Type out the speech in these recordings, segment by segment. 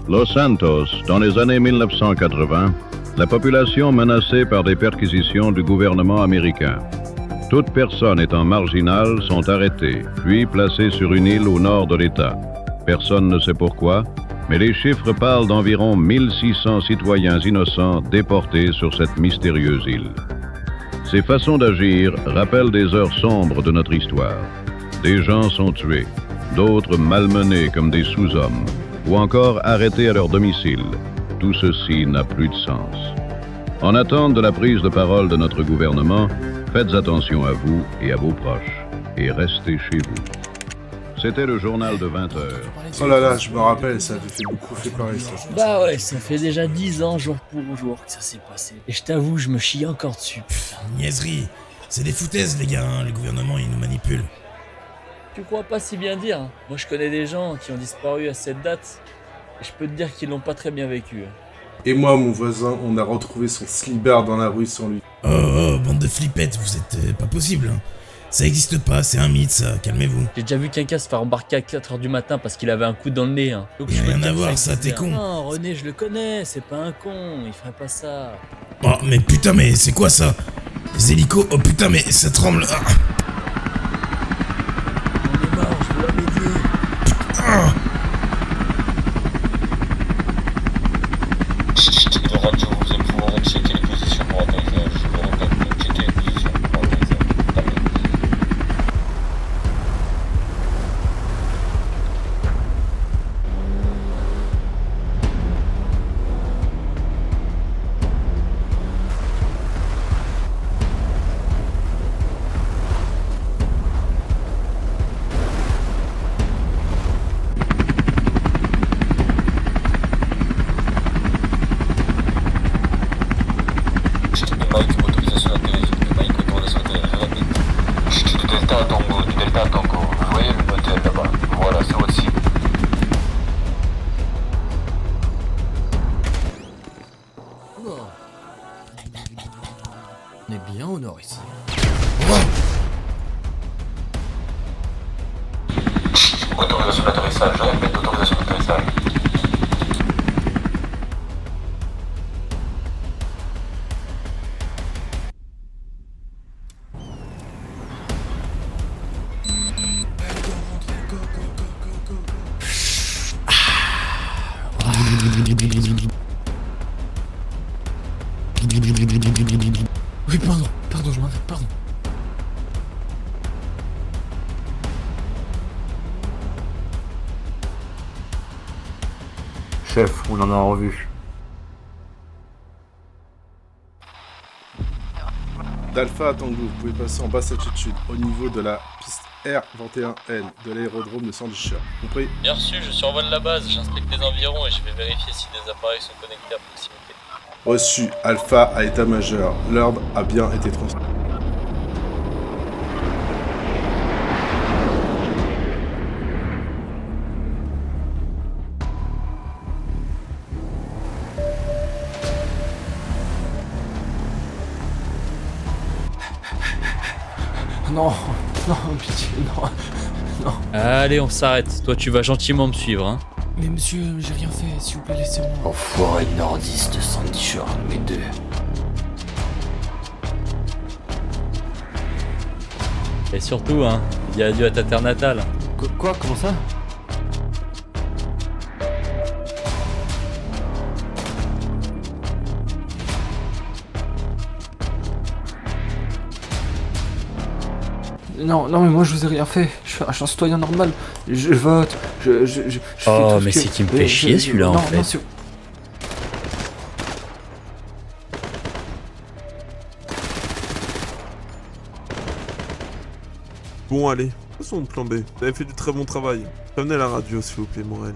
Los Santos, dans les années 1980, la population menacée par des perquisitions du gouvernement américain. Toutes personnes étant marginales sont arrêtées, puis placées sur une île au nord de l'État. Personne ne sait pourquoi, mais les chiffres parlent d'environ 1600 citoyens innocents déportés sur cette mystérieuse île. Ces façons d'agir rappellent des heures sombres de notre histoire. Des gens sont tués, d'autres malmenés comme des sous-hommes, ou encore arrêtés à leur domicile. Tout ceci n'a plus de sens. En attente de la prise de parole de notre gouvernement, faites attention à vous et à vos proches, et restez chez vous. C'était le journal de 20 heures. Oh là là, je me rappelle, ça avait fait beaucoup fait pareil ça. Bah ouais, ça fait déjà 10 ans jour pour jour que ça s'est passé. Et je t'avoue, je me chie encore dessus, putain. Niaiserie, c'est des foutaises les gars, hein. Le gouvernement il nous manipule. Tu crois pas si bien dire, hein. Moi je connais des gens qui ont disparu à cette date, et je peux te dire qu'ils l'ont pas très bien vécu. Et moi, mon voisin, on a retrouvé son slibard dans la rue sans lui. Oh, bande de flippettes, vous êtes pas possible. Hein. Ça existe pas, c'est un mythe ça, calmez-vous. J'ai déjà vu quelqu'un se faire embarquer à 4h du matin parce qu'il avait un coup dans le nez. Hein. Donc, Y a je peux rien te dire à que voir, existe ça, t'es bien. con. Non, René, je le connais, c'est pas un con, il ferait pas ça. Oh, mais putain, mais c'est quoi ça? Les hélicos, oh putain, mais ça tremble. Ah. On est mort, je vous l'avais dit. Ah. De radio, vous allez pouvoir checker les positions pour atterrissage. Je vous répète, checker les positions pour atterrissage. Terminé. Mike, autorisation d'atterrissage. Mike, autorisation d'atterrissage. Je répète. Du Delta à Tango, du Delta à Tango. Vous voyez le motel là-bas? Voilà, c'est votre cible. On est bien au nord ici. Autorisation d'atterrissage. Je répète, autorisation d'atterrissage. Oui, pardon, je m'arrête, pardon. Chef, on en a en revue. D'Alpha à Tango, vous pouvez passer en basse altitude, au niveau de la piste R21N de l'aérodrome de Sandy. Compris? Bien reçu, je survole la base, j'inspecte les environs et je vais vérifier si des appareils sont connectés à proximité. Reçu, Alpha à état-major. L'ordre a bien été transmis. Non, pitié, non. Allez, on s'arrête, toi tu vas gentiment me suivre, hein. Mais monsieur, j'ai rien fait, s'il vous plaît, laissez-moi. Enfoiré nordiste, Sandy Shore, mes deux. Et surtout, hein, dis adieu à ta terre natale. Quoi? Comment ça? Non, mais moi je vous ai rien fait. Je suis un citoyen normal. Je vote. Je fais Oh, tout ce mais que- c'est qui me fait chier celui-là en fait. Non, c'est... Bon allez, passons au plan B. Vous avez fait du très bon travail. Prévenez la radio s'il vous plaît, Morel.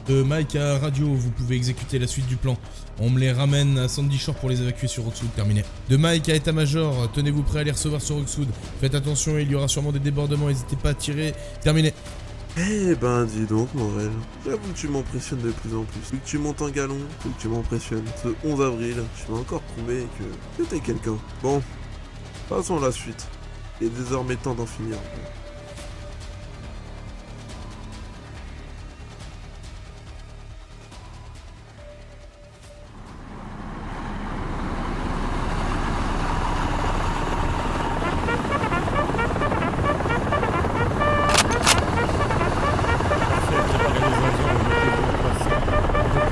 De Mike à radio, vous pouvez exécuter la suite du plan. On me les ramène à Sandy Shore pour les évacuer sur Rockwood, terminé. De Mike à état-major, tenez-vous prêt à les recevoir sur Rockwood. Faites attention, il y aura sûrement des débordements, n'hésitez pas à tirer, terminé. Eh ben, dis donc, Morel. J'avoue que tu m'impressionnes de plus en plus. Plus que tu montes un galon, plus que tu m'impressionnes. Ce 11 avril, tu m'as encore prouvé que t'es quelqu'un. Bon, passons à la suite. Il est désormais temps d'en finir.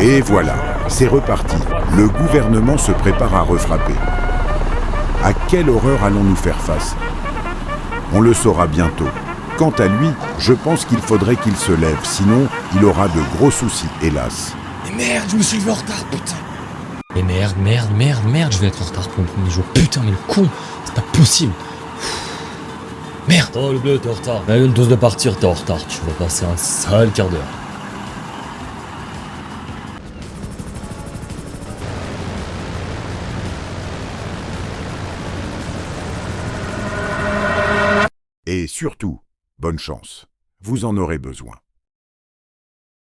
Et voilà, c'est reparti. Le gouvernement se prépare à refrapper. À quelle horreur allons-nous faire face? On le saura bientôt. Quant à lui, je pense qu'il faudrait qu'il se lève, sinon il aura de gros soucis, hélas. Mais merde, je me suis levé en retard, putain. Mais merde, je vais être en retard pour mon premier jour. Putain, mais le con, c'est pas possible. Merde. Oh le bleu, t'es en retard. Mais une dose de partir, t'es en retard. Tu vas passer un sale quart d'heure. Et surtout, bonne chance. Vous en aurez besoin.